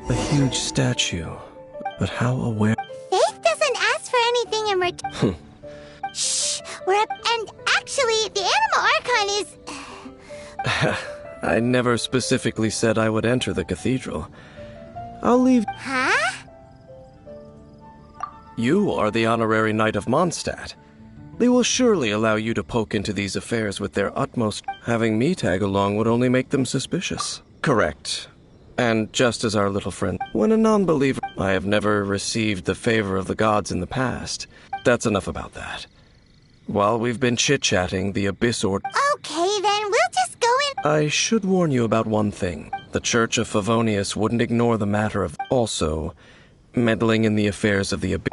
A huge statue, but how aware? Faith doesn't ask for anything in return. Shh, we're up, and actually, the animal archon is... I never specifically said I would enter the cathedral. I'll leave. Huh? You are the honorary knight of Mondstadt. They will surely allow you to poke into these affairs with their utmost. Having me tag along would only make them suspicious. Correct. And just as our little friend, when a non-believer, I have never received the favor of the gods in the past. That's enough about that. While we've been chit-chatting, the Abyss Order... Okay, then we'll just go in... I should warn you about one thing. The Church of Favonius wouldn't ignore the matter of... Also, meddling in the affairs of the Abyss...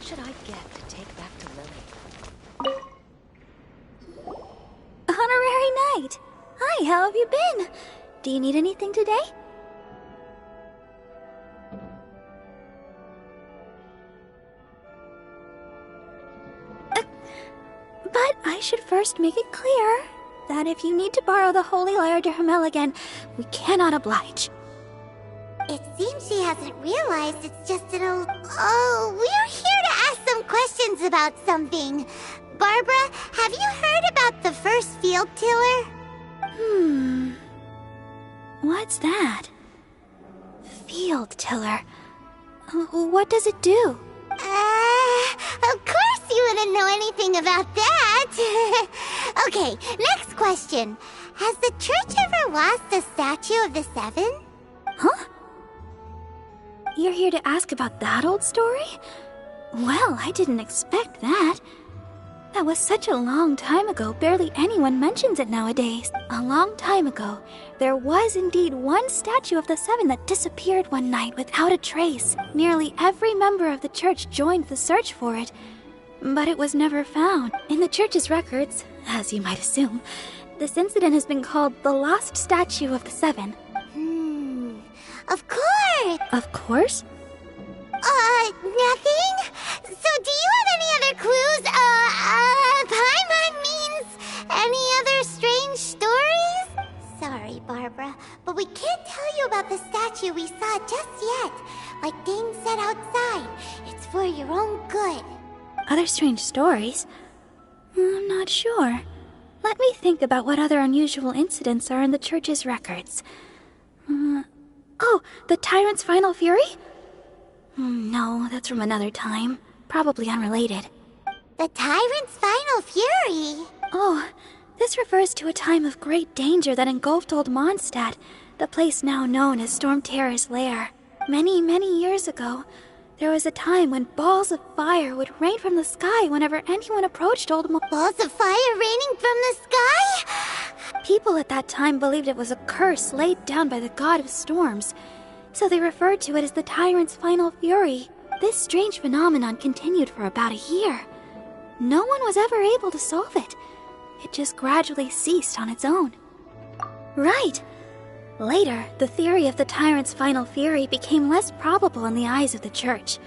should I get to take back to Lily? Honorary Knight! Hi, how have you been? Do you need anything today? But I should first make it clear that if you need to borrow the Holy Lyre de Hermel again, we cannot oblige. It seems she hasn't realized it's just an old... Oh, we're here to ask some questions about something. Barbara, have you heard about the first field tiller? What's that? Field tiller. What does it do? Of course you wouldn't know anything about that. Okay, next question. Has the church ever lost a statue of the Seven? Huh? You're here to ask about that old story? Well, I didn't expect that. That was such a long time ago, barely anyone mentions it nowadays. A long time ago, there was indeed one statue of the Seven that disappeared one night without a trace. Nearly every member of the church joined the search for it, but it was never found. In the church's records, as you might assume, this incident has been called the Lost Statue of the Seven. Of course! Of course? Nothing? So do you have any other clues? Paimon means any other strange stories? Sorry, Barbara, but we can't tell you about the statue we saw just yet. Like Dane said outside, it's for your own good. Other strange stories? I'm not sure. Let me think about what other unusual incidents are in the church's records. Oh, the Tyrant's Final Fury? No, that's from another time. Probably unrelated. The Tyrant's Final Fury? Oh, this refers to a time of great danger that engulfed Old Mondstadt, the place now known as Storm Terror's lair. Many, many years ago, there was a time when balls of fire would rain from the sky whenever anyone approached Old Balls of fire raining from the sky? People at that time believed it was a curse laid down by the god of storms, so they referred to it as the Tyrant's Final Fury. This strange phenomenon continued for about a year. No one was ever able to solve it. It just gradually ceased on its own. Right. Later, the theory of the Tyrant's Final Fury became less probable in the eyes of the church.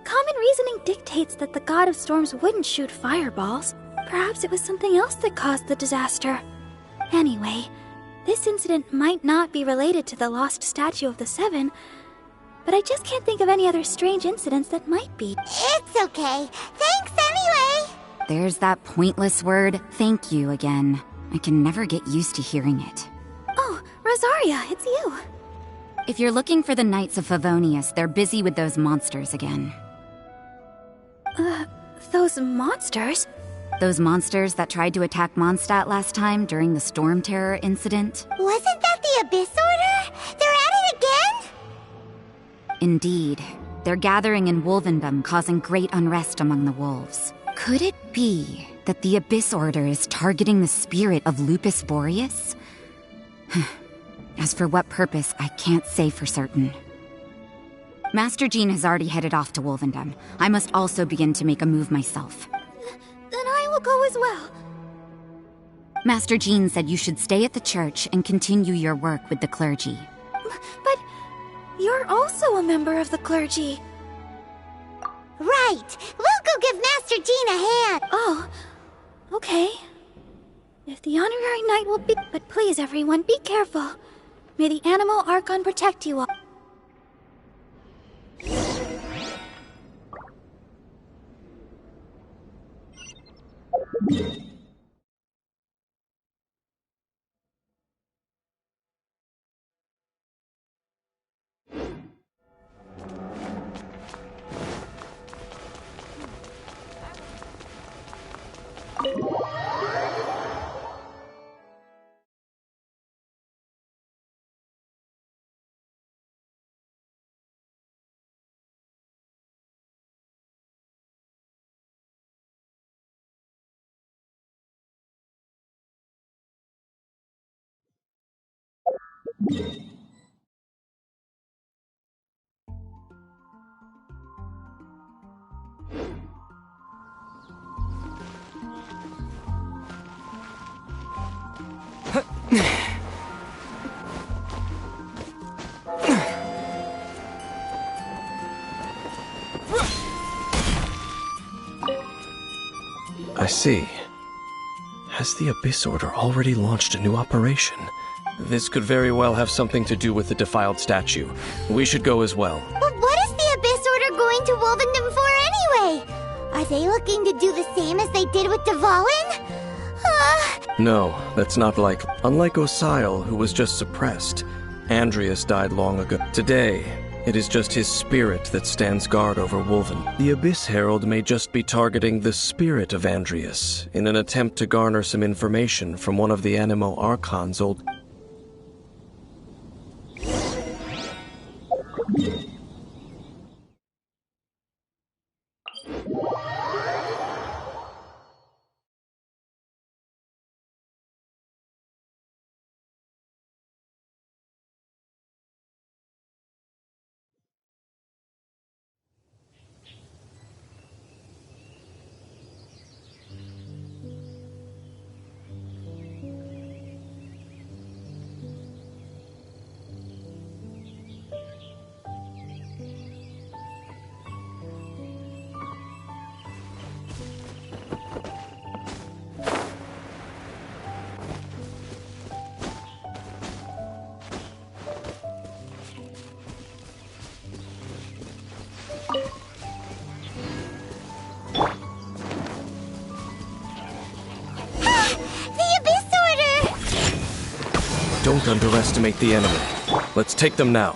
Common reasoning dictates that the god of storms wouldn't shoot fireballs. Perhaps it was something else that caused the disaster. Anyway, this incident might not be related to the lost statue of the Seven, but I just can't think of any other strange incidents that might be. It's okay. Thanks anyway. There's that pointless word, thank you, again. I can never get used to hearing it. Oh, Rosaria, it's you. If you're looking for the Knights of Favonius, they're busy with those monsters again. Those monsters? Those monsters that tried to attack Mondstadt last time during the Storm Terror incident? Wasn't that the Abyss Order? They're at it again? Indeed. They're gathering in Wolvendom, causing great unrest among the wolves. Could it be that the Abyss Order is targeting the spirit of Lupus Boreas? As for what purpose, I can't say for certain. Master Jean has already headed off to Wolvendom. I must also begin to make a move myself. Then I will go as well. Master Jean said you should stay at the church and continue your work with the clergy. But you're also a member of the clergy. Right. We'll go give Master Jean a hand. Oh, okay. If the Honorary Knight will be... But please, everyone, be careful. May the Animal Archon protect you all. I see. Has the Abyss Order already launched a new operation? This could very well have something to do with the defiled statue. We should go as well. But what is the Abyss Order going to Wolvendom for anyway? Are they looking to do the same as they did with Dvalin? No, that's not likely. Unlike Osile, who was just suppressed, Andreas died long ago. Today, it is just his spirit that stands guard over Wolven. The Abyss Herald may just be targeting the spirit of Andreas in an attempt to garner some information from one of the Animo Archon's old... Don't underestimate the enemy. Let's take them now.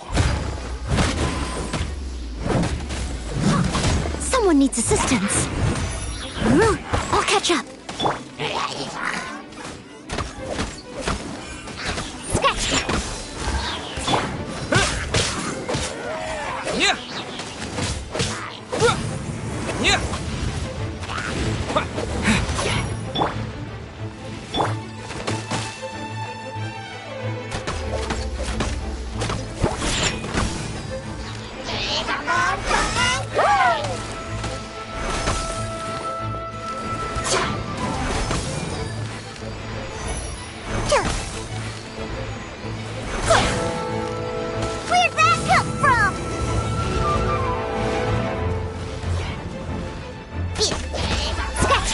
Someone needs assistance. I'll catch up. Scratch. Yeah. Yeah. Where'd that come from? Scratch.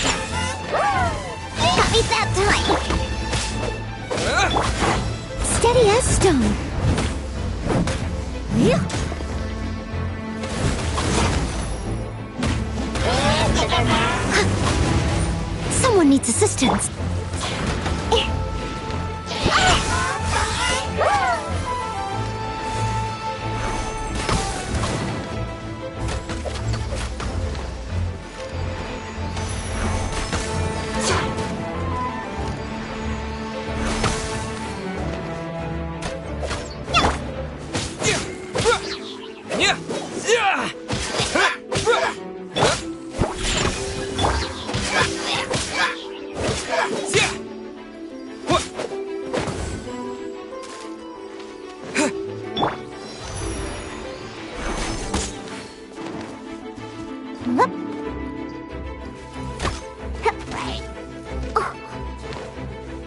Got me that time. Steady as stone. Someone needs assistance.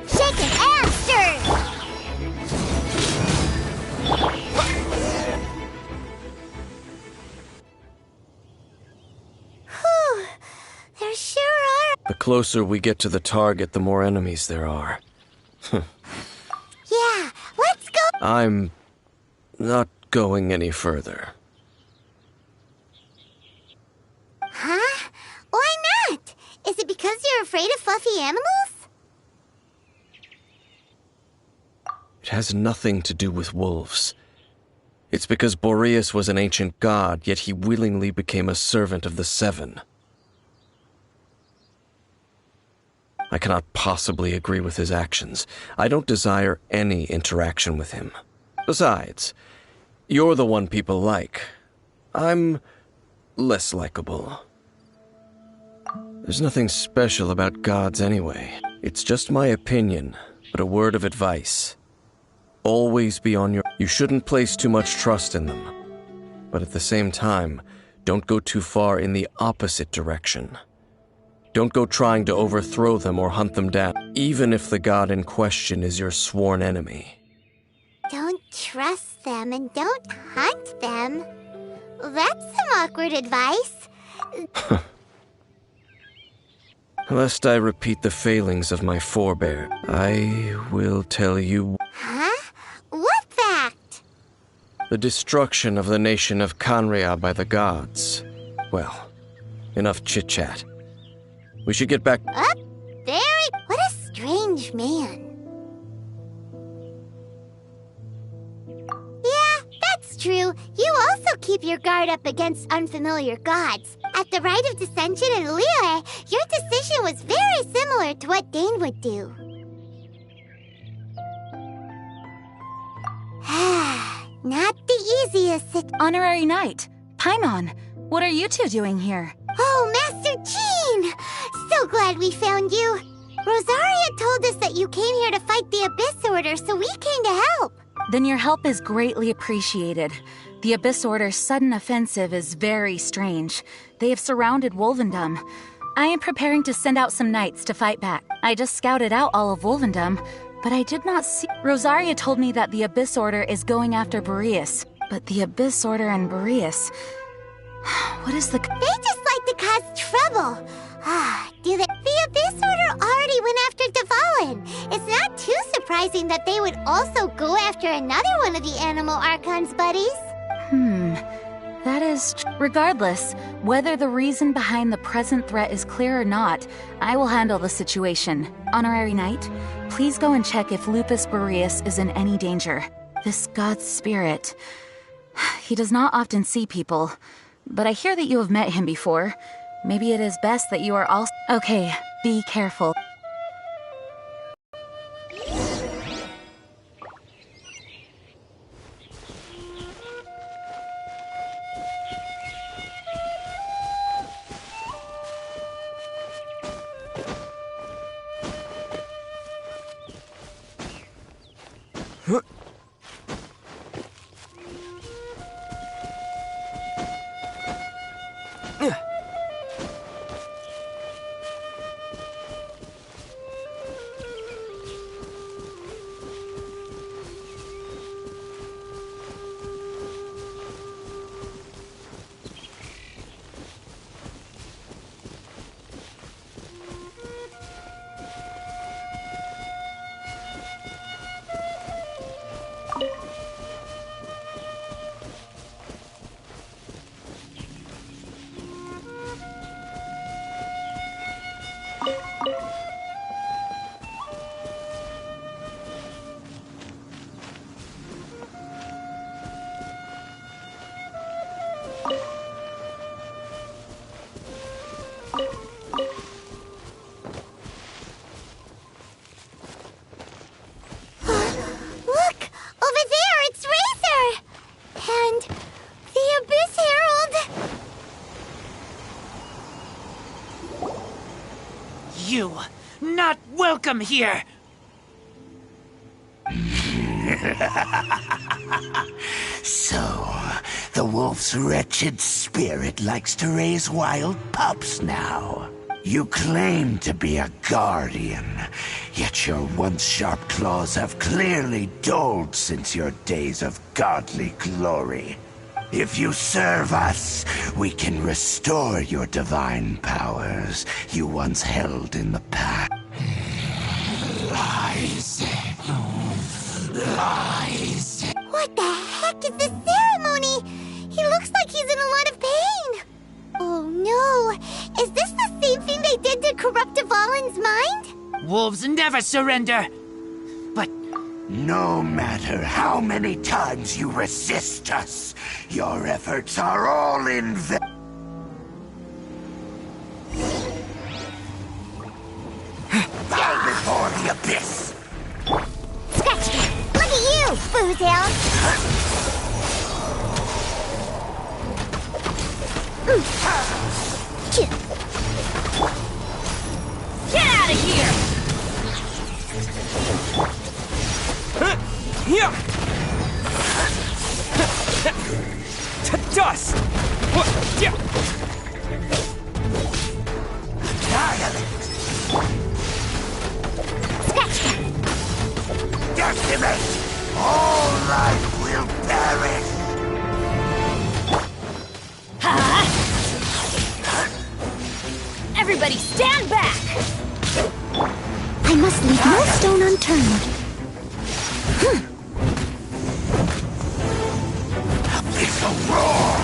Shaken and stirred. Whew, there sure are. The closer we get to the target, the more enemies there are. Yeah, let's go. I'm not going any further. Huh? Why not? Is it because you're afraid of fluffy animals? It has nothing to do with wolves. It's because Boreas was an ancient god, yet he willingly became a servant of the Seven. I cannot possibly agree with his actions. I don't desire any interaction with him. Besides, you're the one people like. I'm less likable. There's nothing special about gods anyway. It's just my opinion, but a word of advice. Always be on your... You shouldn't place too much trust in them. But at the same time, don't go too far in the opposite direction. Don't go trying to overthrow them or hunt them down, even if the god in question is your sworn enemy. Don't trust them and don't hunt them. That's some awkward advice. Lest I repeat the failings of my forebear, I will tell you... Huh? What fact? The destruction of the nation of Kanria by the gods. Well, enough chit-chat. We should get back... What a strange man. Yeah, that's true. You also keep your guard up against unfamiliar gods. At the Rite of Dissension in Liyue, your decision was very similar to what Dane would do. Not the easiest Honorary Knight, Paimon, what are you two doing here? Oh, Master Jean! So glad we found you. Rosaria told us that you came here to fight the Abyss Order, so we came to help. Then your help is greatly appreciated. The Abyss Order's sudden offensive is very strange. They have surrounded Wolvendom. I am preparing to send out some knights to fight back. I just scouted out all of Wolvendom, but I did not see... Rosaria told me that the Abyss Order is going after Boreas. But the Abyss Order and Boreas... What is the... They just like to cause trouble. Do they? The Abyss Order already went after Dvalin. It's not too surprising that they would also go after another one of the Animal Archon's buddies. That is... Regardless, whether the reason behind the present threat is clear or not, I will handle the situation. Honorary Knight, please go and check if Lupus Boreas is in any danger. This god's spirit... He does not often see people, but I hear that you have met him before. Maybe it is best that you are also... Okay, be careful. Not welcome here! So, the wolf's wretched spirit likes to raise wild pups now. You claim to be a guardian, yet your once sharp claws have clearly dulled since your days of godly glory. If you serve us, we can restore your divine powers you once held in the past. Lies. Lies. What the heck is this ceremony? He looks like he's in a lot of pain. Oh no, is this the same thing they did to corrupt Dvalin's mind? Wolves never surrender! But... No matter how many times you resist us, your efforts are all in vain. Bow before the abyss! Scratch me! Look at you, Foozle! Get out of here! To dust! Decimate! All life will perish! Everybody stand back! I must leave no stone unturned. It's a roar!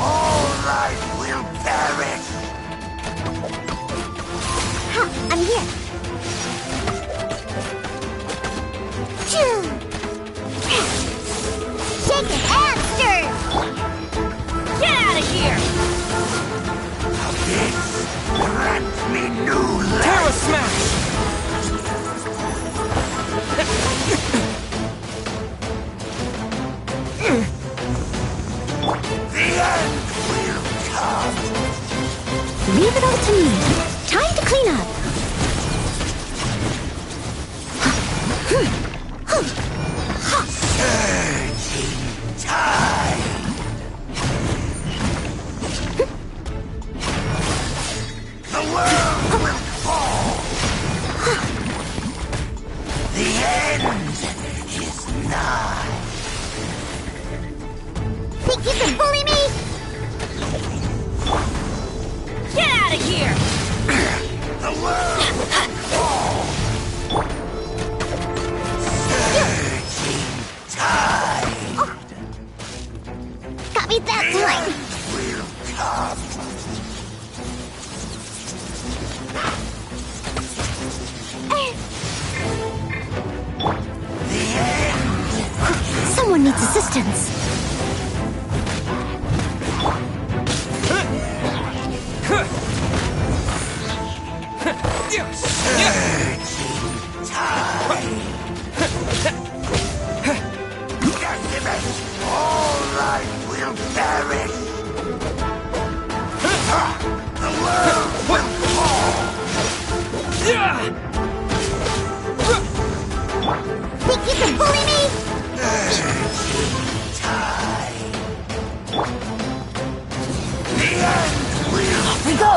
All life will perish! Ha! I'm here! Choo! Shake it and stir! Get out of here! This grant me new life! Terra Smash! The end will come! Leave it all to me. Time to clean up. Surging tide! The world will fall! The end is nigh! Think you can bully me? Get out of here! The world will fall! Surging tide! Got me that The time! end will come! The end! Someone needs assistance. Surging tide! Decimate! All life will perish! The world will fall! Think you can bully me? Surging tide! The end will Off we go!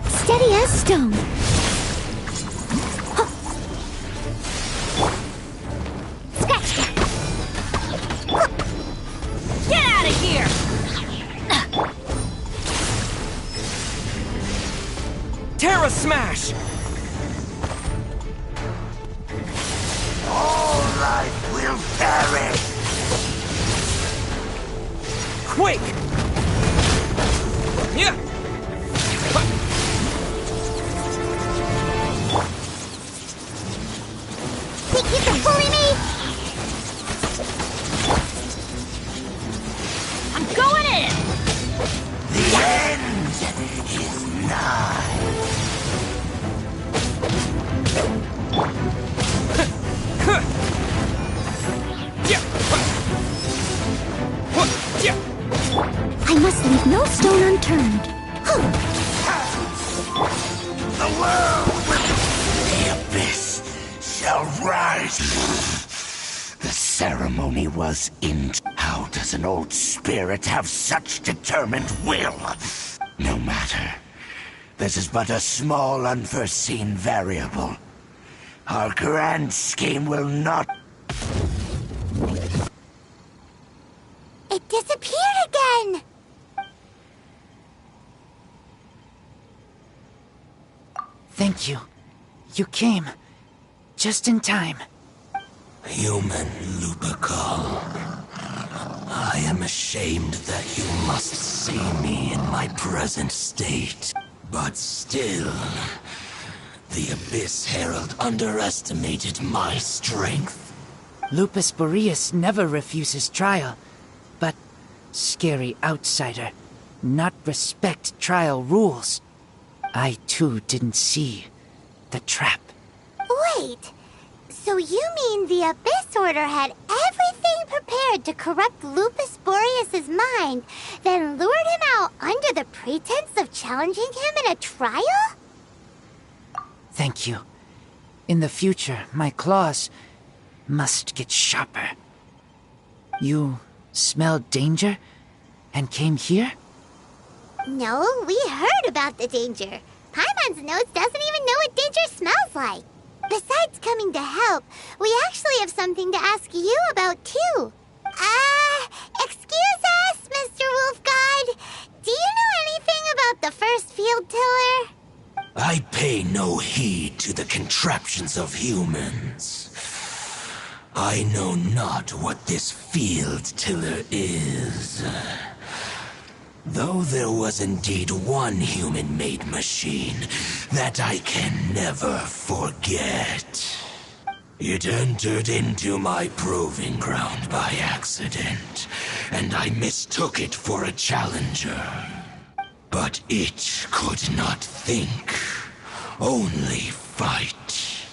Steady as stone. Scratch that! Get out of here! Terra Smash! all life will perish! Quake! Yeah! Think you can bully me? I'm going in! The end is nigh! I must leave no stone unturned. The world will... The abyss shall rise! The ceremony was in... How does an old spirit have such determined will? No matter. This is but a small unforeseen variable. Our grand scheme will not... It disappeared again! Thank you. You came. Just in time. Human Lupercal. I am ashamed that you must see me in my present state. But still, the Abyss Herald underestimated my strength. Lupus Boreas never refuses trial, but scary outsider, not respect trial rules. I too didn't see the trap. Wait, so you mean the Abyss Order had everything prepared to corrupt Lupus Boreas' mind, then lured him out under the pretense of challenging him in a trial? Thank you. In the future, my claws must get sharper. You smelled danger and came here? No, we heard about the danger. Paimon's nose doesn't even know what danger smells like. Besides coming to help, we actually have something to ask you about, too. Excuse us, Mr. Wolf God. Do you know anything about the first field tiller? I pay no heed to the contraptions of humans. I know not what this field tiller is. Though there was indeed one human-made machine that I can never forget. It entered into my proving ground by accident, and I mistook it for a challenger. But it could not think, only fight.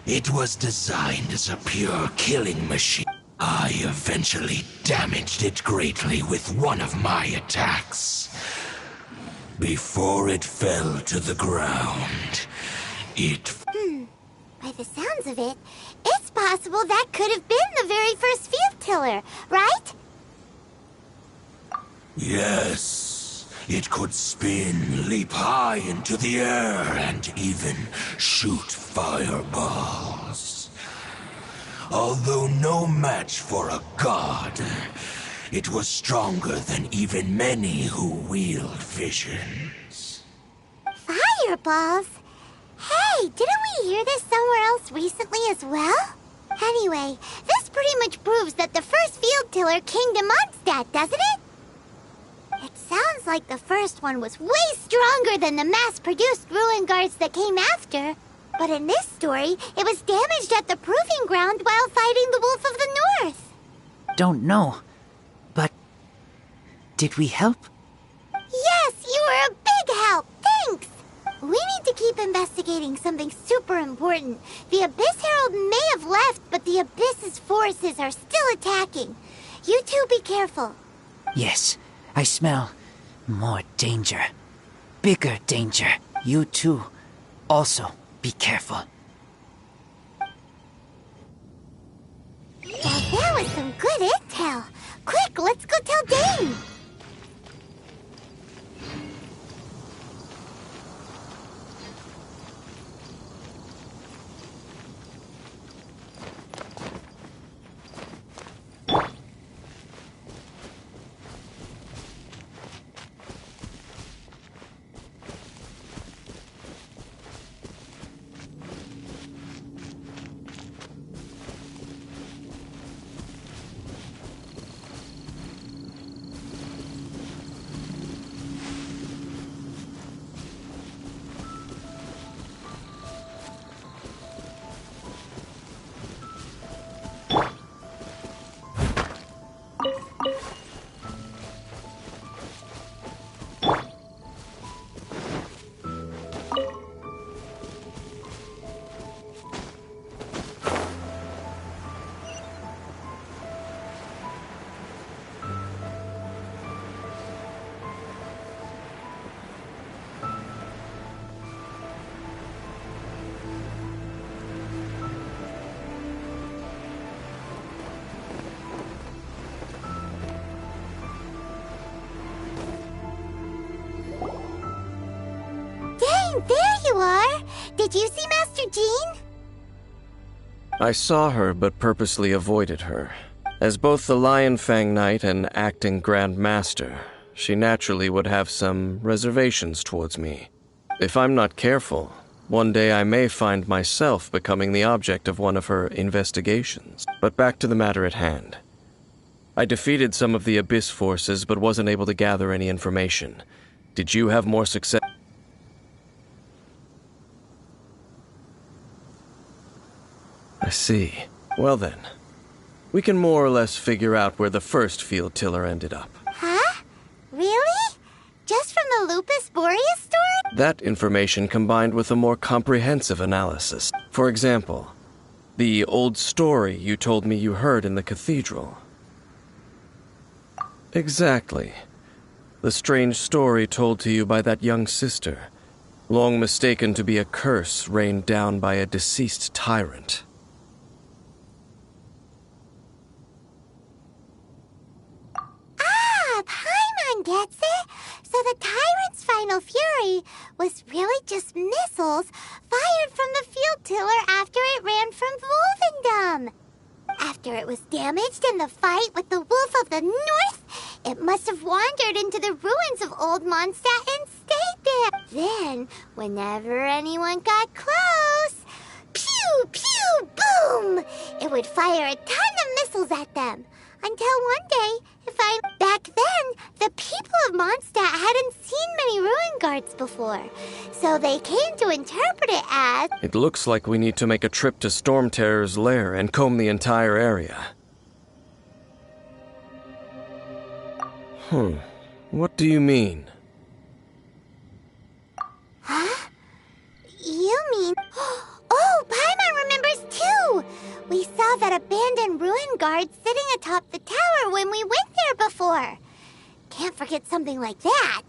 It was designed as a pure killing machine. I eventually damaged it greatly with one of my attacks. Before it fell to the ground, it... By the sounds of it, it's possible that could have been the very first field tiller, right? Yes, it could spin, leap high into the air, and even shoot fireballs. Although no match for a god, it was stronger than even many who wield visions. Fireballs? Hey, didn't we hear this somewhere else recently as well? Anyway, this pretty much proves that the first field tiller came to Mondstadt, doesn't it? It sounds like the first one was way stronger than the mass-produced ruin guards that came after. But in this story, it was damaged at the proving ground while fighting the Wolf of the North. Don't know, but did we help? Yes, you were a big help. Thanks. We need to keep investigating something super important. The Abyss Herald may have left, but the Abyss's forces are still attacking. You two be careful. Yes, I smell more danger. Bigger danger. You too. Also, be careful. Well, that was some good intel. Quick, let's go tell Dane. There you are! Did you see Master Jean? I saw her, but purposely avoided her. As both the Lion Fang Knight and acting Grand Master, she naturally would have some reservations towards me. If I'm not careful, one day I may find myself becoming the object of one of her investigations. But back to the matter at hand. I defeated some of the Abyss forces, but wasn't able to gather any information. Did you have more success? I see. Well then, we can more or less figure out where the first field tiller ended up. Huh? Really? Just from the Lupus Boreas story? That information combined with a more comprehensive analysis. For example, the old story you told me you heard in the cathedral. Exactly. The strange story told to you by that young sister, long mistaken to be a curse rained down by a deceased tyrant. Ah, Paimon gets it! So the tyrant's final fury was really just missiles fired from the field tiller after it ran from Wolvendom. After it was damaged in the fight with the Wolf of the North, it must have wandered into the ruins of Old Mondstadt and stayed there. Then, whenever anyone got close, pew, pew, boom! It would fire a ton of missiles at them. Until one day, back then, the people of Mondstadt hadn't seen many ruin guards before, so they came to interpret it as... It looks like we need to make a trip to Storm Terror's lair and comb the entire area. What do you mean? Huh? You mean... Oh, Paimon remembers too! We saw that abandoned ruin guard sitting atop the tower when we went there before. Can't forget something like that.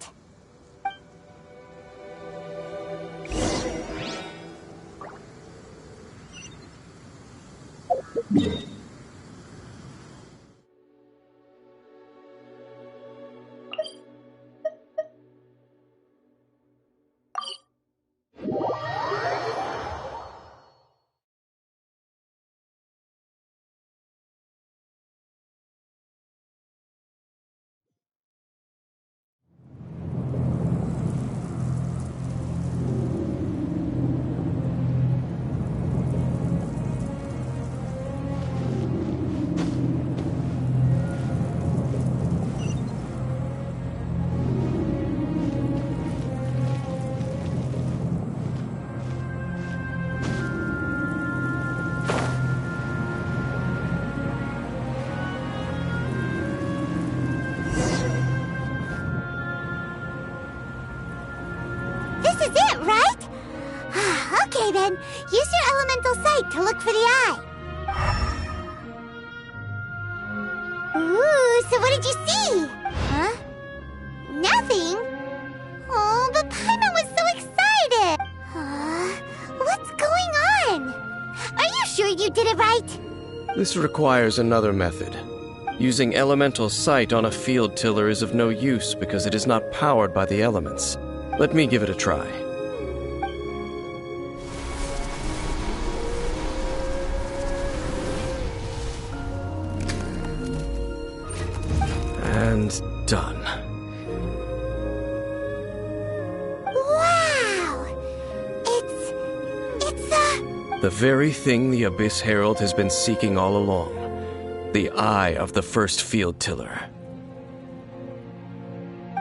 This is it, right? Okay then, use your elemental sight to look for the eye. Ooh, so what did you see? Huh? Nothing? Oh, but Paimon was so excited! What's going on? Are you sure you did it right? This requires another method. Using elemental sight on a field tiller is of no use because it is not powered by the elements. Let me give it a try. And done. Wow! The very thing the Abyss Herald has been seeking all along. The eye of the first field tiller.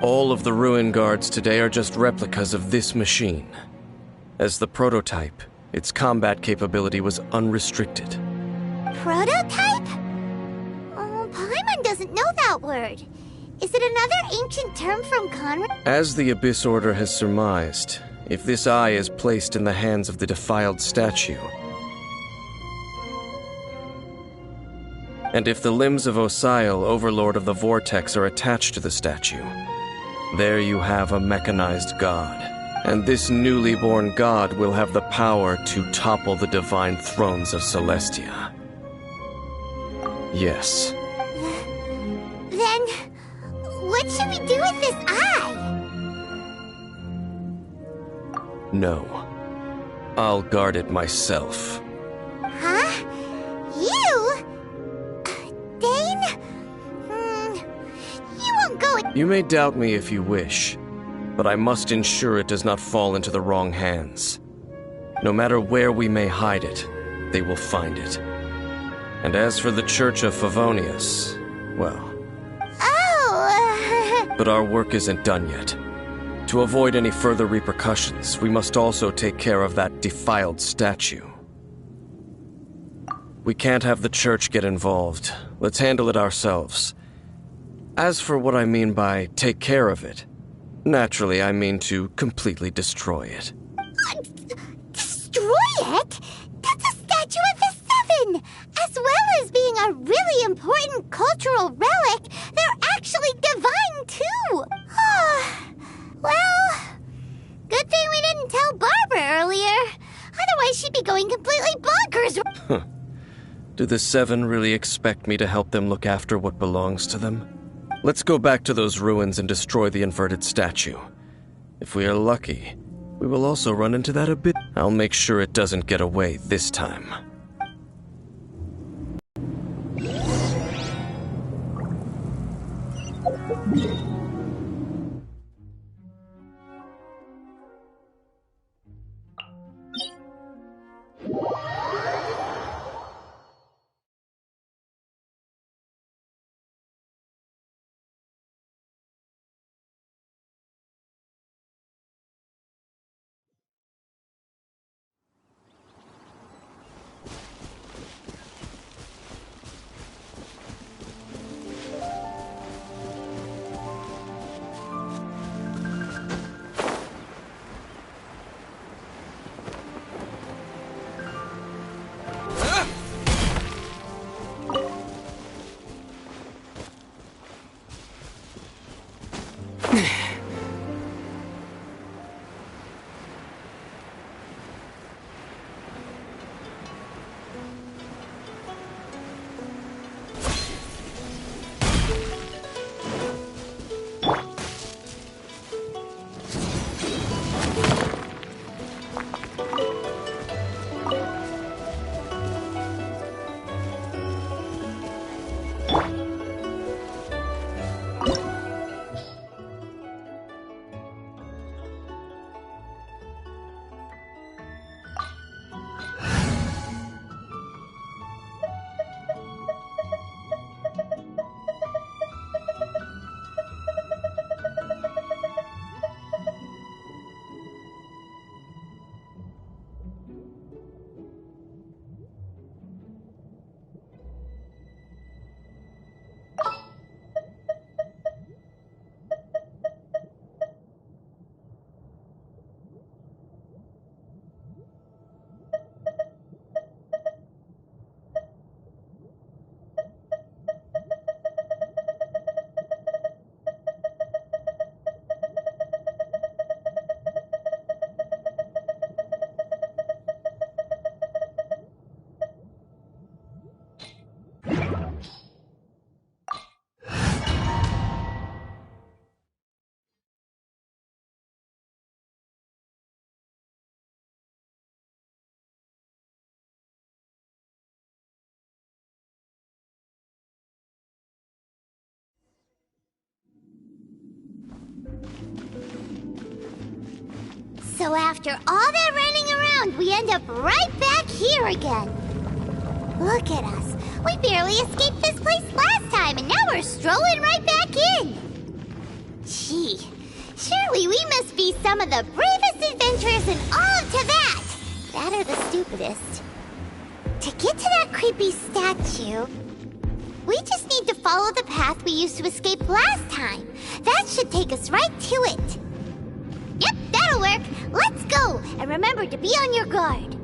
All of the ruin guards today are just replicas of this machine. As the prototype, its combat capability was unrestricted. Prototype? Oh, Paimon doesn't know that word. Is it another ancient term from Conrad? As the Abyss Order has surmised, if this eye is placed in the hands of the defiled statue, and if the limbs of Osial, Overlord of the Vortex, are attached to the statue, there you have a mechanized god. And this newly born god will have the power to topple the divine thrones of Celestia. Yes. Then, what should we do with this eye? No. I'll guard it myself. Huh? You? Dane? You won't go in. You may doubt me if you wish, but I must ensure it does not fall into the wrong hands. No matter where we may hide it, they will find it. And as for the Church of Favonius, well... Oh! But our work isn't done yet. To avoid any further repercussions, we must also take care of that defiled statue. We can't have the Church get involved. Let's handle it ourselves. As for what I mean by take care of it, naturally I mean to completely destroy it. Destroy it? That's a statue of the Seven! As well as being a really important cultural relic, they're actually divine too! Do the Seven really expect me to help them look after what belongs to them? Let's go back to those ruins and destroy the inverted statue. If we are lucky, we will also run into that abyss. I'll make sure it doesn't get away this time. So after all that running around, we end up right back here again. Look at us. We barely escaped this place last time, and now we're strolling right back in. Gee, surely we must be some of the bravest adventurers in all of Tibet. That or the stupidest. To get to that creepy statue, we just need to follow the path we used to escape last time. That should take us right to it. Yep, that'll work. Let's go, and remember to be on your guard.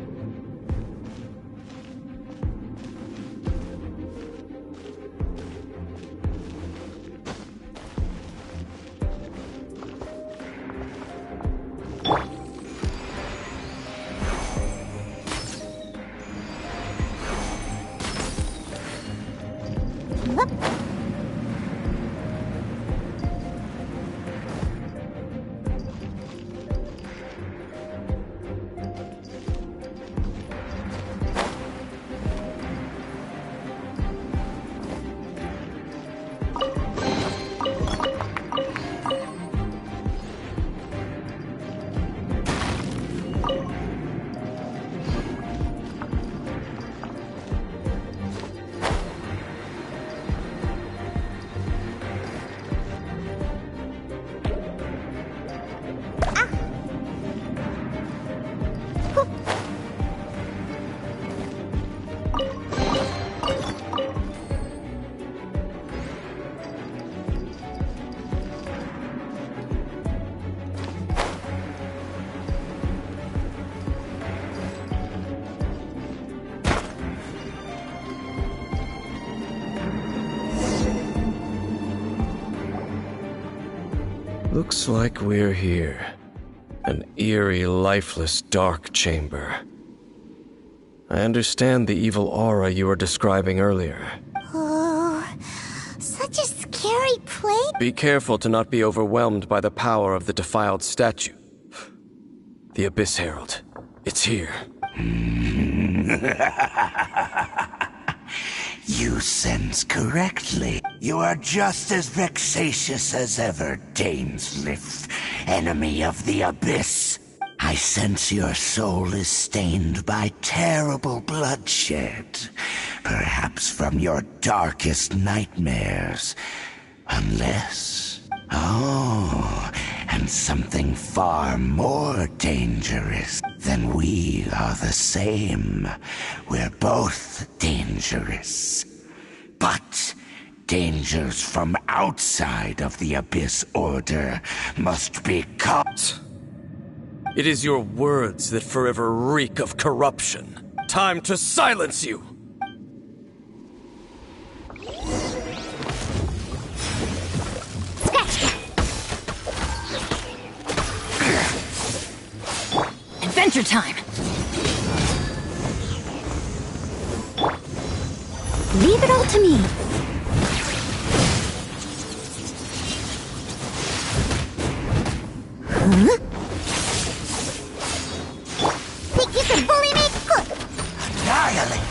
Looks like we're here. An eerie, lifeless, dark chamber. I understand the evil aura you were describing earlier. Oh, such a scary place. Be careful to not be overwhelmed by the power of the defiled statue. The Abyss Herald. It's here. You sense correctly. You are just as vexatious as ever, Daneslith, enemy of the Abyss. I sense your soul is stained by terrible bloodshed, perhaps from your darkest nightmares. Unless... Oh, and something far more dangerous than we are the same. We're both dangerous. But dangers from outside of the Abyss Order must be cut. It is your words that forever reek of corruption. Time to silence you! Adventure time! Leave it all to me. Think you can bully me? Good. Annihilate!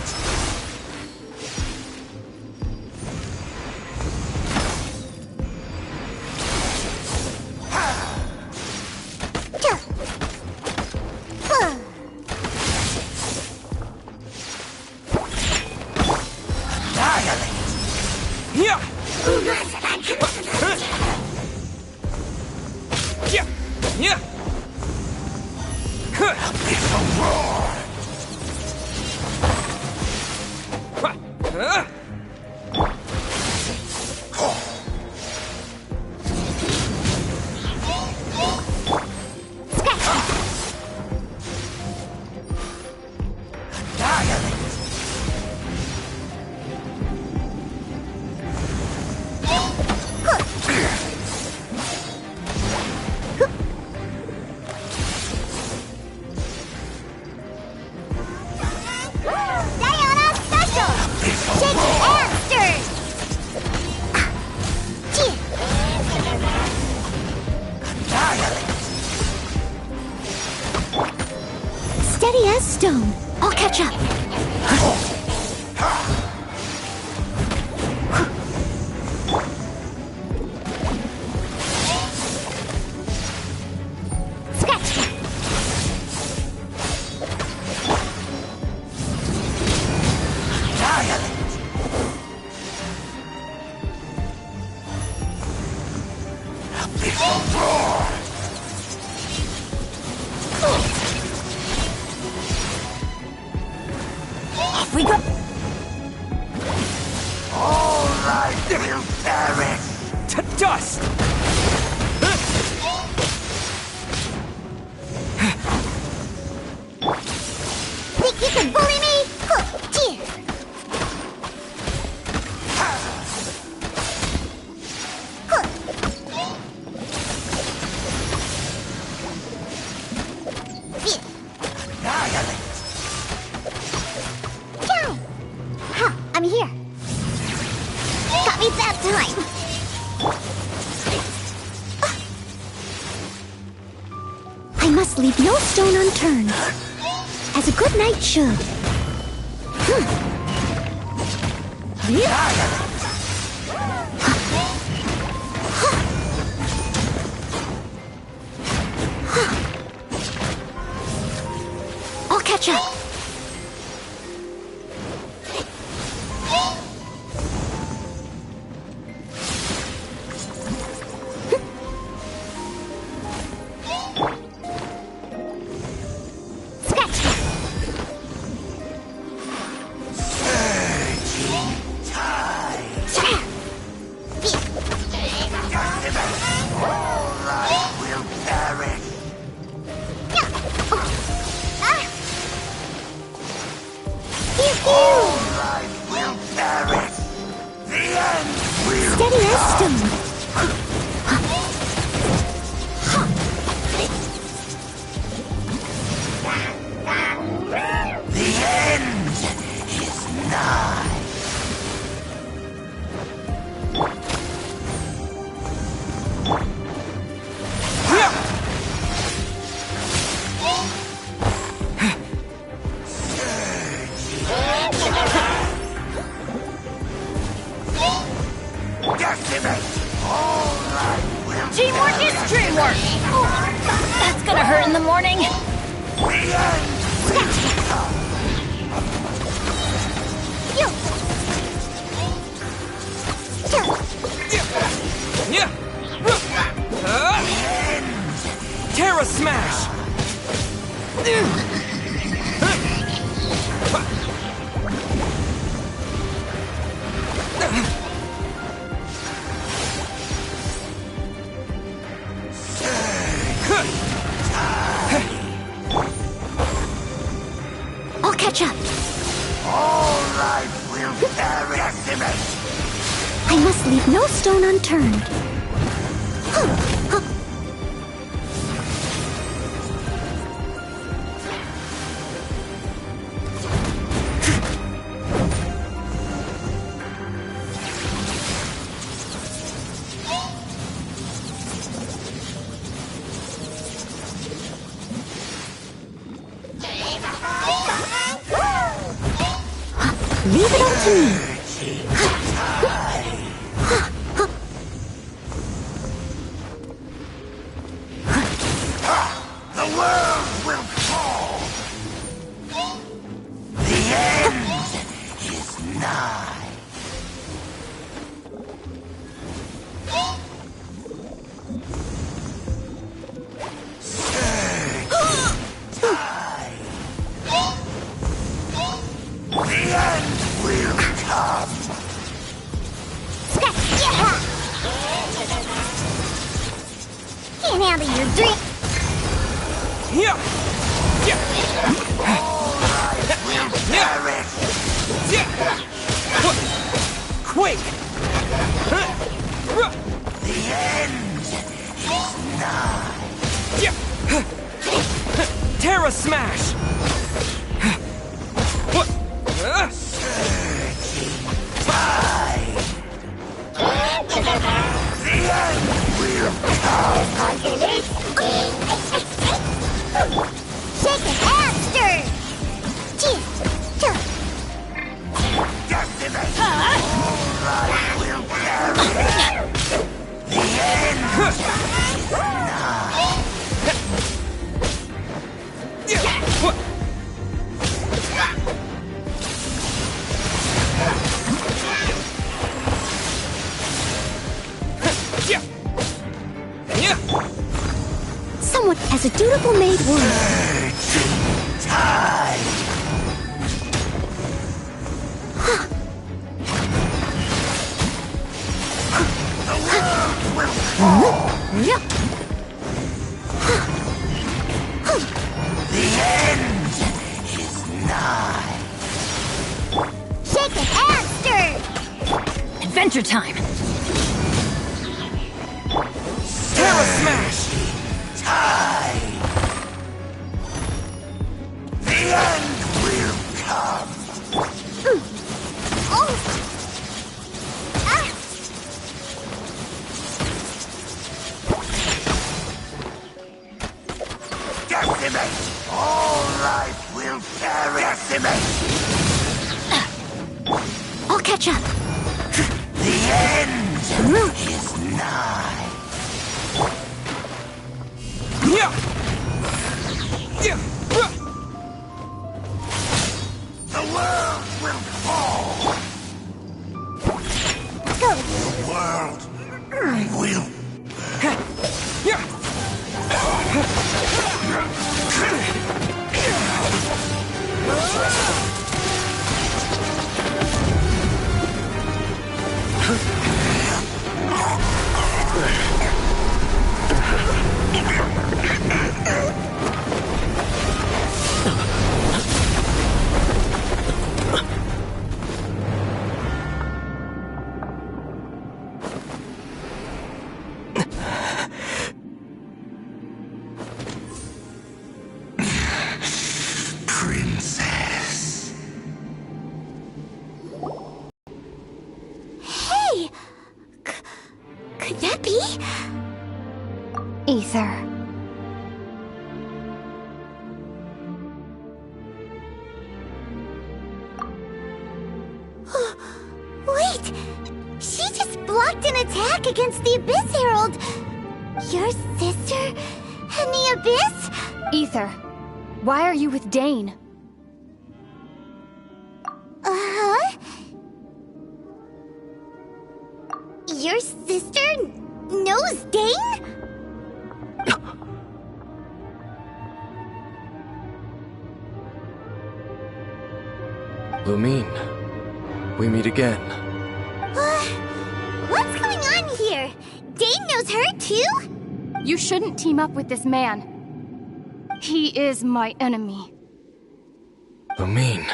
Steady as stone. I'll catch up. Off we go! All life will perish! To dust! Think you can bully me? I'm here. Got me that time. I must leave no stone unturned, as a good knight should. I'll catch up. warning? Terra Smash! I'll catch up. All life will decimate. I must leave no stone unturned. Leave it all to me. The world will fall. The end is nigh. The end will come. Can't handle your drink. Perish. Quake! The end is nigh. Terra Smash! The end will come. Shake it and stir. Decimate. All life will perish. The end is nigh. Someone as a dutiful maid would. Time. The world will fall. The end is nigh. Shake it and stir. Adventure time! Terra Smash! Time. The end will come. Oh. Ah. Decimate. All life will perish. Decimate. I'll catch up. The end is nigh. The world will fall. Go. The world will. Princess. Hey. Could that be? Ether. Wait! She just blocked an attack against the Abyss Herald! Your sister and the Abyss? Ether, why are you with Dane? Uh-huh? Your sister knows Dane? Lumine, we meet again. What's going on here? Dane knows her too? You shouldn't team up with this man. He is my enemy. Lumine.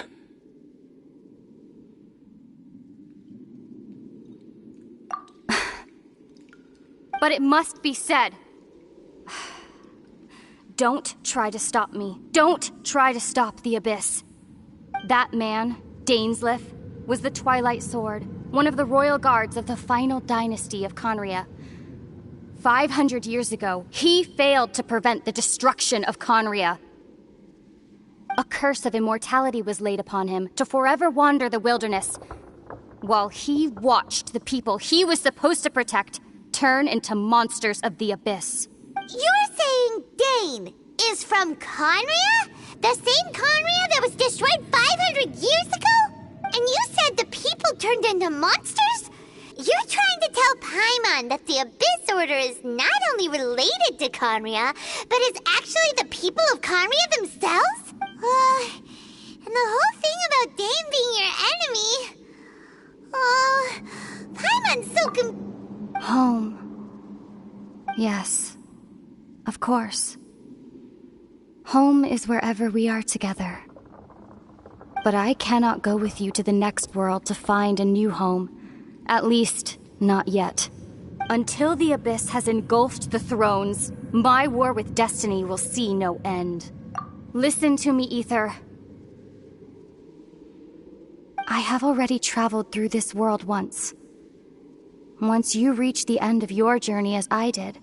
But it must be said. Don't try to stop me. Don't try to stop the Abyss. That man, Dainsleif, was the Twilight Sword, one of the royal guards of the final dynasty of Conria. 500 years ago, he failed to prevent the destruction of Conria. A curse of immortality was laid upon him to forever wander the wilderness, while he watched the people he was supposed to protect turn into monsters of the Abyss. You're saying Dane is from Conria? The same Conria that was destroyed 500 years ago? And you said the people turned into monsters? You're trying to tell Paimon that the Abyss Order is not only related to Conria, but is actually the people of Conria themselves? And the whole thing about Dane being your enemy... Paimon's so Home. Yes. Of course. Home is wherever we are together. But I cannot go with you to the next world to find a new home. At least, not yet. Until the Abyss has engulfed the thrones, my war with destiny will see no end. Listen to me, Ether. I have already traveled through this world once. Once you reach the end of your journey as I did,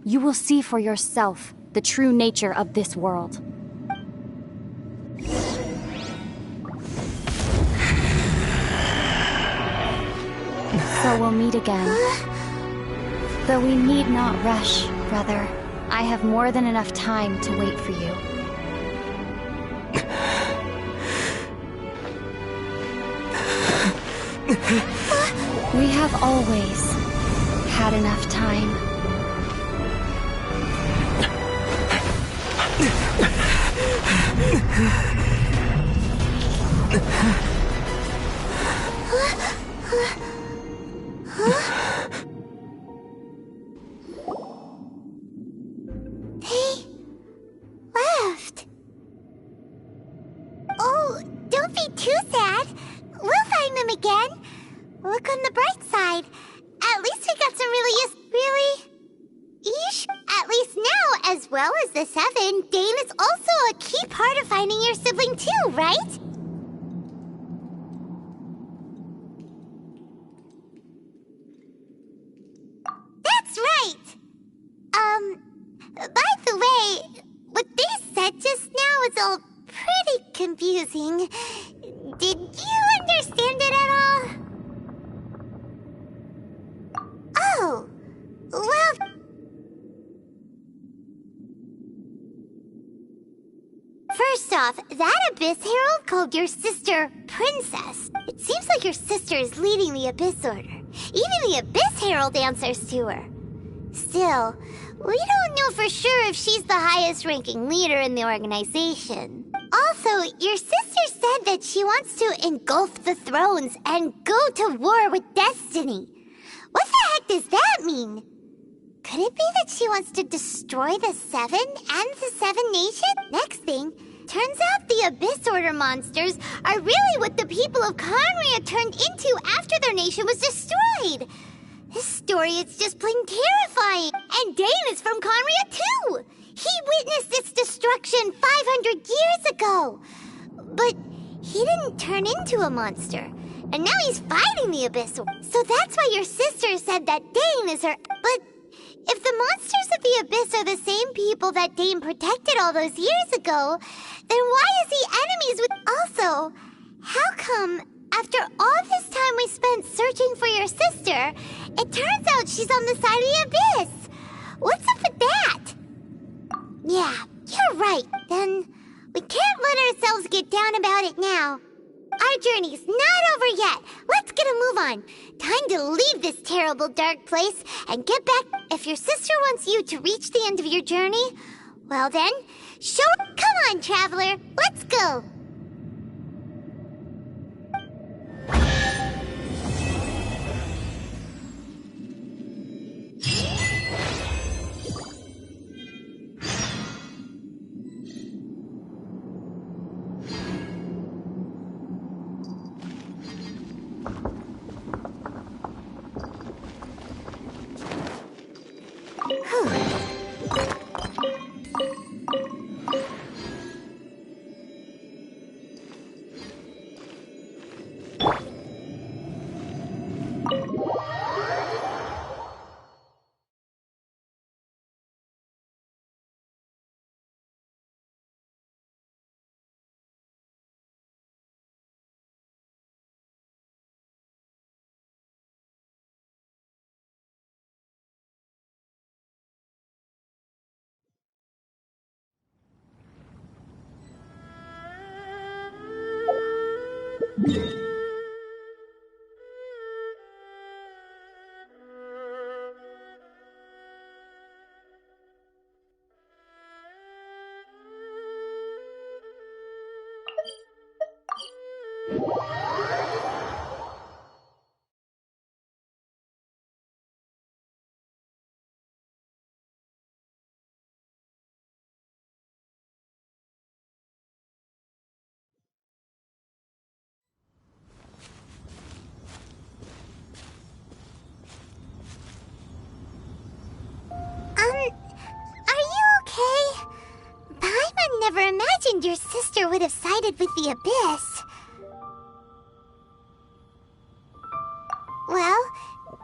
you will see for yourself the true nature of this world. So we'll meet again. Though we need not rush, brother. I have more than enough time to wait for you. We have always had enough time. They left. Oh, don't be too sad. We'll find them again. Look on the bright side. At least we got some really ish. At least now, as well as the Seven, Dane is also a key part of finding your sibling too, right? That's right! By the way, what they said just now was all pretty confusing. Did you understand it at all? Oh, well... First off, that Abyss Herald called your sister Princess. It seems like your sister is leading the Abyss Order. Even the Abyss Herald answers to her. Still, we don't know for sure if she's the highest-ranking leader in the organization. Also, your sister said that she wants to engulf the thrones and go to war with destiny. What the heck does that mean? Could it be that she wants to destroy the Seven and the Seven Nations? Next thing, turns out the Abyss Order monsters are really what the people of Conria turned into after their nation was destroyed. This story is just plain terrifying. And Dane is from Conria too. He witnessed its destruction 500 years ago. But he didn't turn into a monster. And now he's fighting the Abyss Order. So that's why your sister said that Dane is her... But if the monsters of the Abyss are the same people that Dane protected all those years ago, then why is he enemies with... Also, how come after all this time we spent searching for your sister, it turns out she's on the side of the Abyss? What's up with that? Yeah, Right, then we can't let ourselves get down about it now. Our journey's not over yet. Let's get a move on. Time to leave this terrible dark place and get back. If your sister wants you to reach the end of your journey, well then, come on, traveler. Let's go. Are you okay? Paimon never imagined your sister would have sided with the Abyss. Well,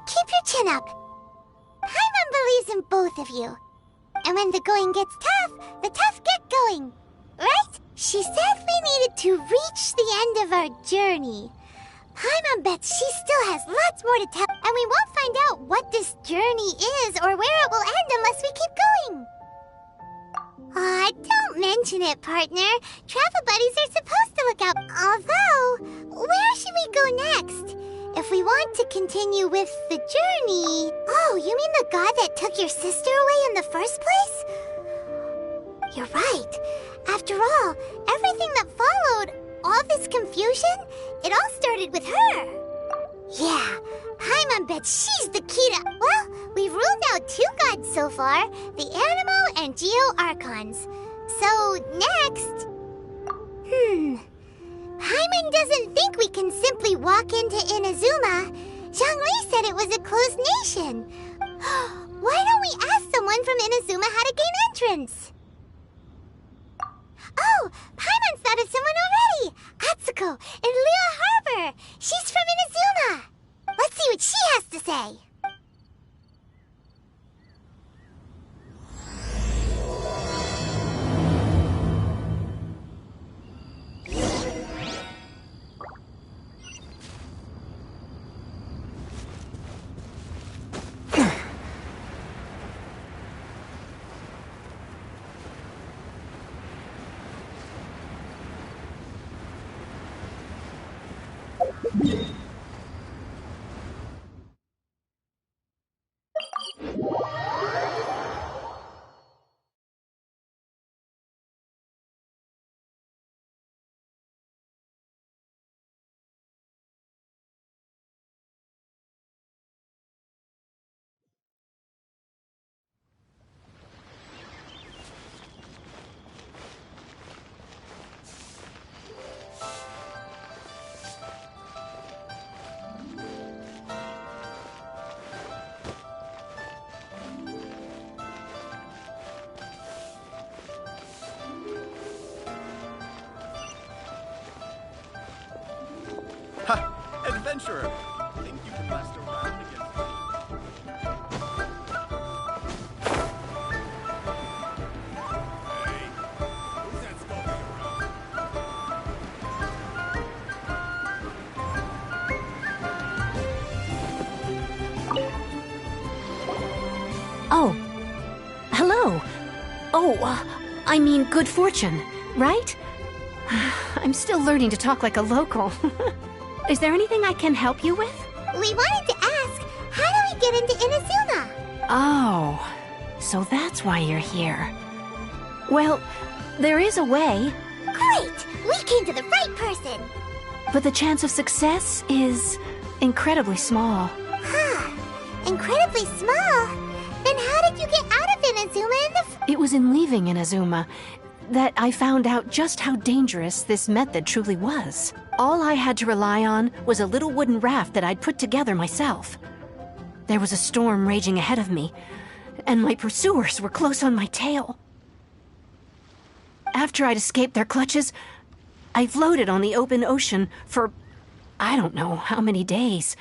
keep your chin up. Paimon believes in both of you. And when the going gets tough, the tough get going. Right? She said we needed to reach the end of our journey. Paimon bets she still has lots more to tell, and we won't find out what this journey is or where it will end unless we keep going. Aw, don't mention it, partner. Travel buddies are supposed to look out. Although, where should we go next? If we want to continue with the journey... Oh, you mean the god that took your sister away in the first place? You're right. After all, everything that followed, all this confusion, it all started with her. Yeah, Paimon bets she's the key to... Well, we've ruled out 2 gods so far, the Animo and Geo Archons. So, next... Paimon doesn't think we can simply walk into Inazuma. Zhongli said it was a closed nation. Why don't we ask someone from Inazuma how to gain entrance? Oh, Paimon's thought of someone already! Atsuko, in Liyue Harbor! She's from Inazuma! Let's see what she has to say! Ha! Adventurer! Think you can last around against me? Hey, who's that skulking around? Oh. Hello. Oh, I mean good fortune, right? I'm still learning to talk like a local. Is there anything I can help you with? We wanted to ask, how do we get into Inazuma? Oh, so that's why you're here. Well, there is a way. Great! We came to the right person! But the chance of success is incredibly small. Huh. Incredibly small? Then how did you get out of Inazuma in the It was in leaving Inazuma that I found out just how dangerous this method truly was. All I had to rely on was a little wooden raft that I'd put together myself. There was a storm raging ahead of me, and my pursuers were close on my tail. After I'd escaped their clutches, I floated on the open ocean for I don't know how many days.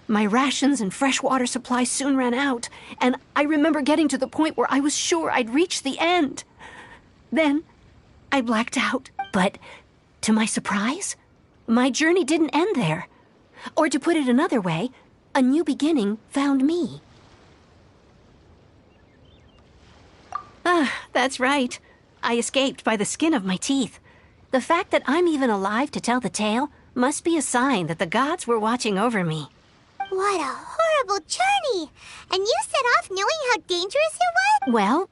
My rations and freshwater supply soon ran out, and I remember getting to the point where I was sure I'd reached the end. Then, I blacked out. But, to my surprise, my journey didn't end there. Or to put it another way, a new beginning found me. That's right. I escaped by the skin of my teeth. The fact that I'm even alive to tell the tale must be a sign that the gods were watching over me. What a horrible journey! And you set off knowing how dangerous it was? Well,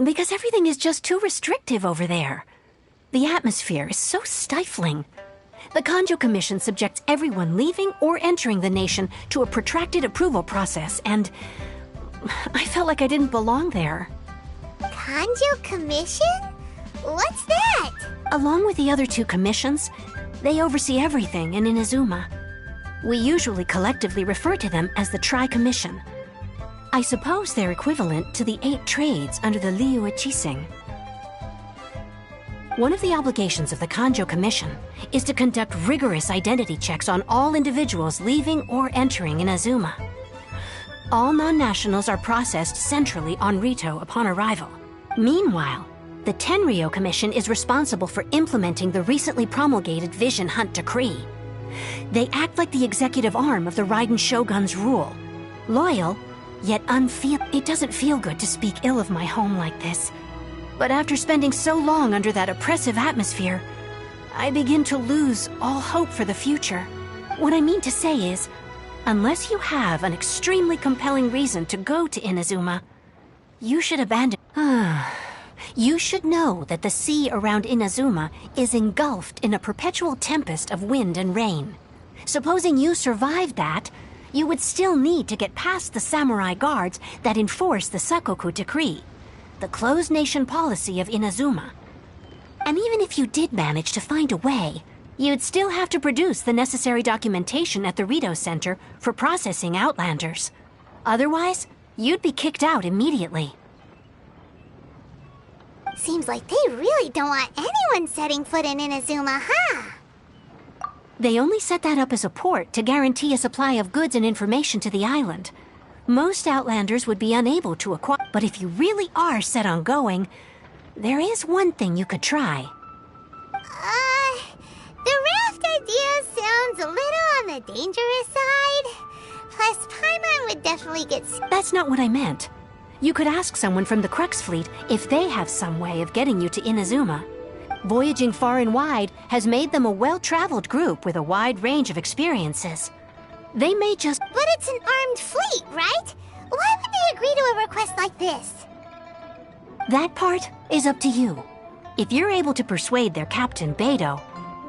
because everything is just too restrictive over there. The atmosphere is so stifling. The Kanjo Commission subjects everyone leaving or entering the nation to a protracted approval process, and I felt like I didn't belong there. Kanjo Commission? What's that? Along with the other two commissions, they oversee everything in Inazuma. We usually collectively refer to them as the Tri-Commission. I suppose they're equivalent to the 8 trades under the Liu Ichising. One of the obligations of the Kanjo Commission is to conduct rigorous identity checks on all individuals leaving or entering Inazuma. All non-nationals are processed centrally on Rito upon arrival. Meanwhile, the Tenryo Commission is responsible for implementing the recently promulgated Vision Hunt Decree. They act like the executive arm of the Raiden Shogun's rule. Loyal, yet It doesn't feel good to speak ill of my home like this. But after spending so long under that oppressive atmosphere, I begin to lose all hope for the future. What I mean to say is, unless you have an extremely compelling reason to go to Inazuma, you should abandon... You should know that the sea around Inazuma is engulfed in a perpetual tempest of wind and rain. Supposing you survived that, you would still need to get past the samurai guards that enforce the Sakoku Decree, the closed nation policy of Inazuma. And even if you did manage to find a way, you'd still have to produce the necessary documentation at the Rito Center for processing Outlanders. Otherwise, you'd be kicked out immediately. Seems like they really don't want anyone setting foot in Inazuma, huh? They only set that up as a port to guarantee a supply of goods and information to the island. Most Outlanders would be unable to acquire, but if you really are set on going, there is one thing you could try. The raft idea sounds a little on the dangerous side. Plus, Paimon would definitely get... That's not what I meant. You could ask someone from the Crux Fleet if they have some way of getting you to Inazuma. Voyaging far and wide has made them a well-traveled group with a wide range of experiences. They may just... But it's an armed fleet, right? Why would they agree to a request like this? That part is up to you. If you're able to persuade their captain, Beidou,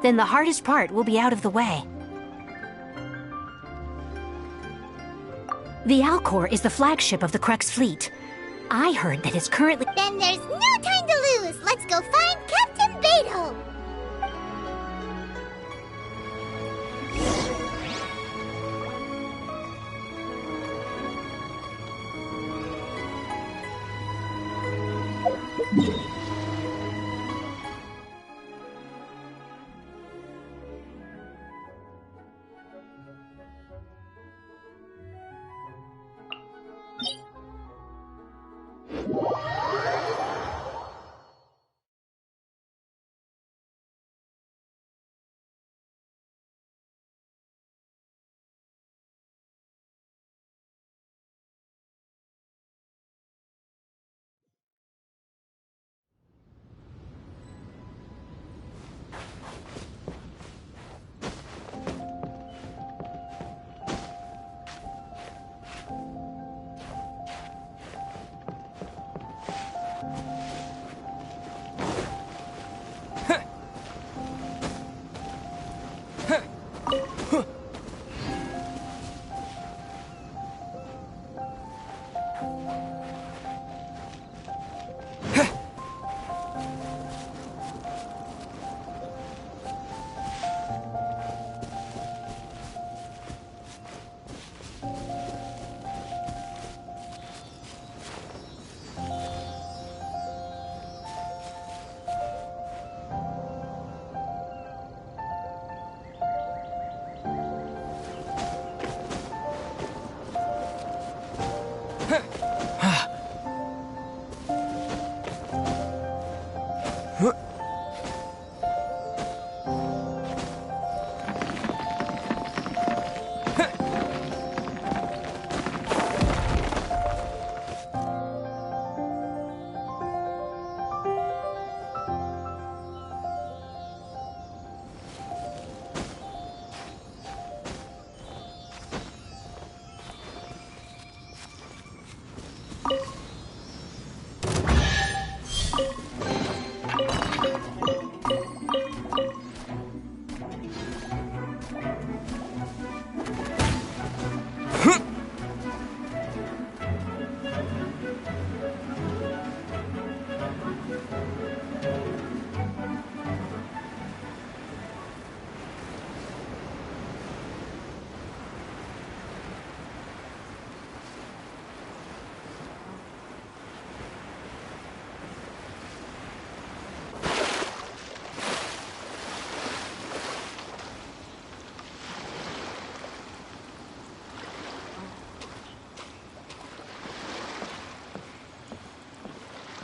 then the hardest part will be out of the way. The Alcor is the flagship of the Crux Fleet. I heard that it's currently... Then there's no time to lose! Let's go find Captain Beidou!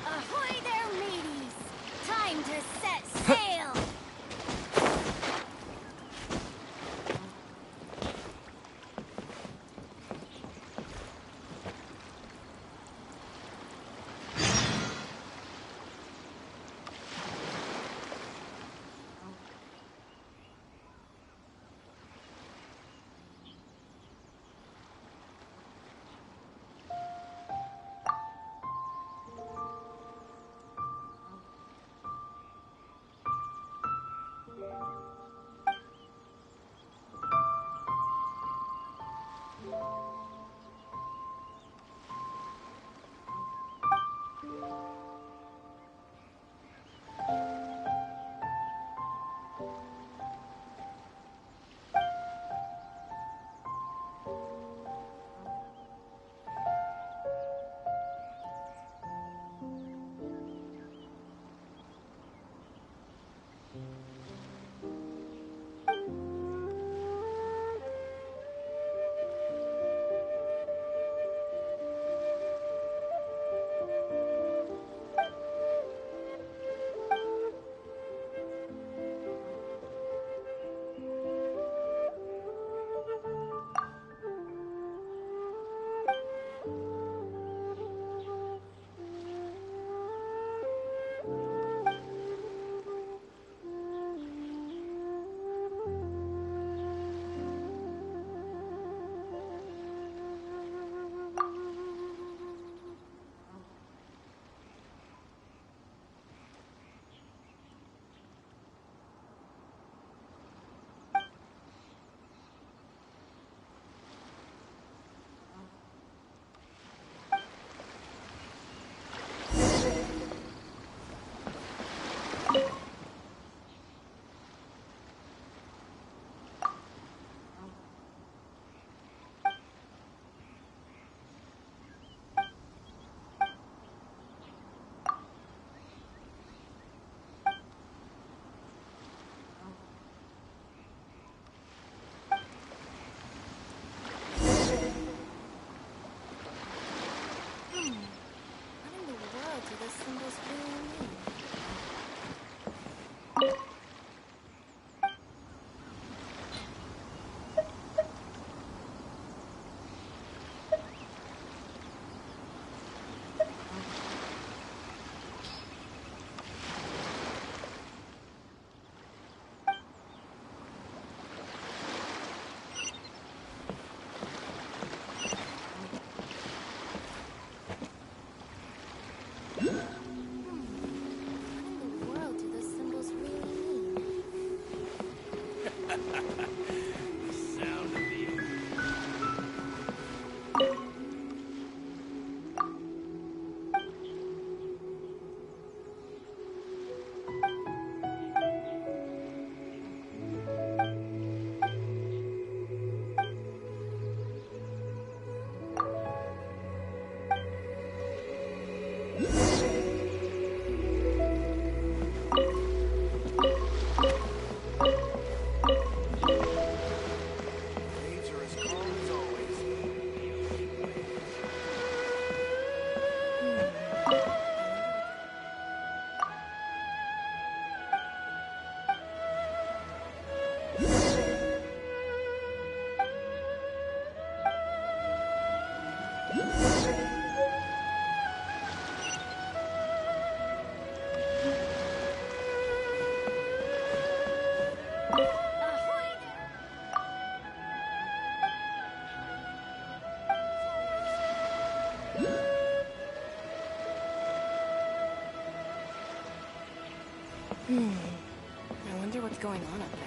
Ahoy there, mateys! Time to set sail! I wonder what's going on up there.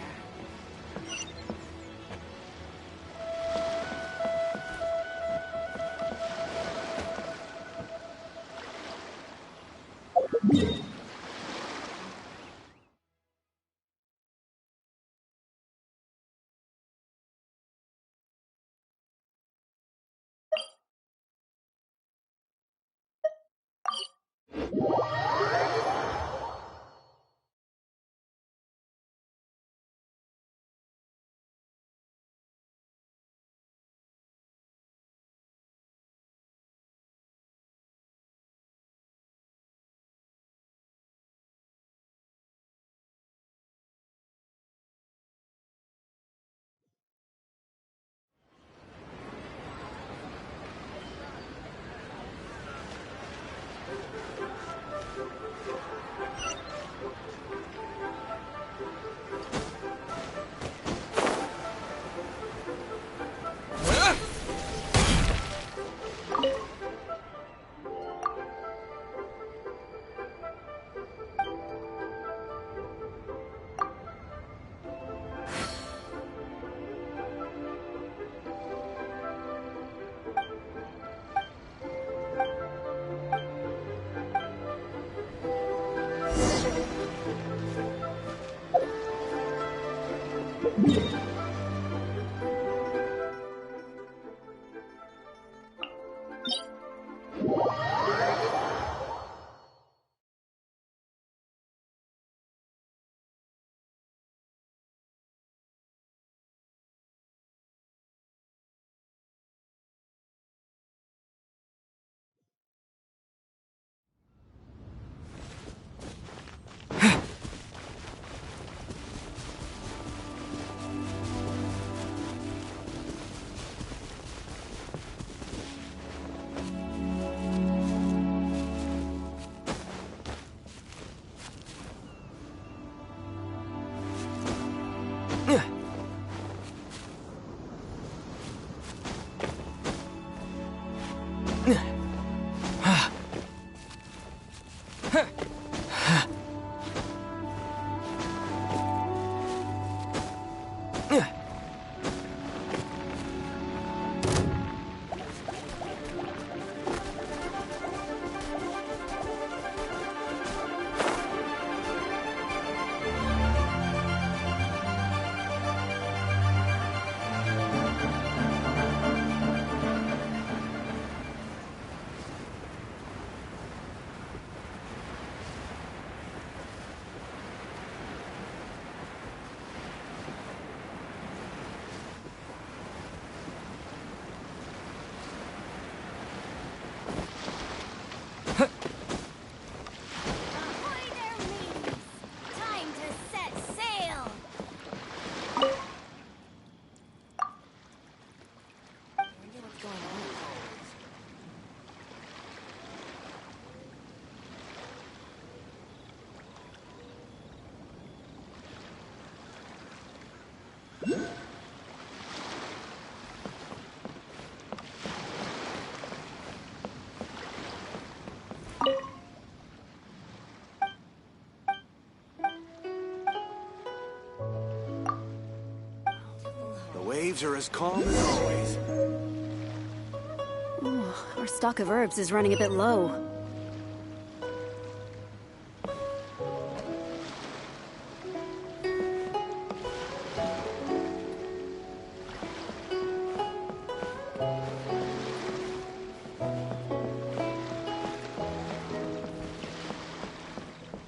Waves are as calm as always. Ooh, our stock of herbs is running a bit low.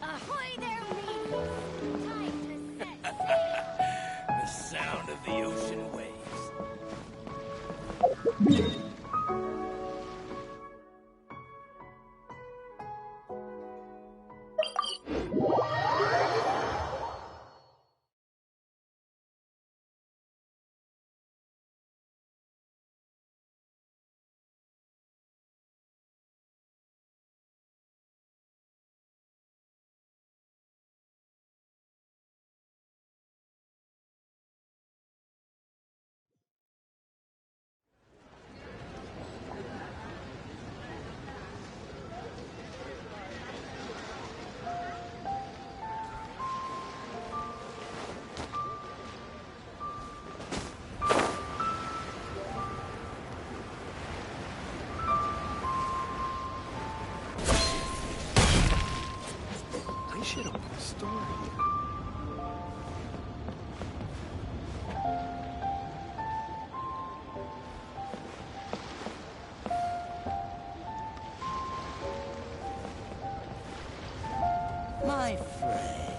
Ahoy there, mateys! Time to set sail! The sound of the ocean waves. They should open a store here. My friend.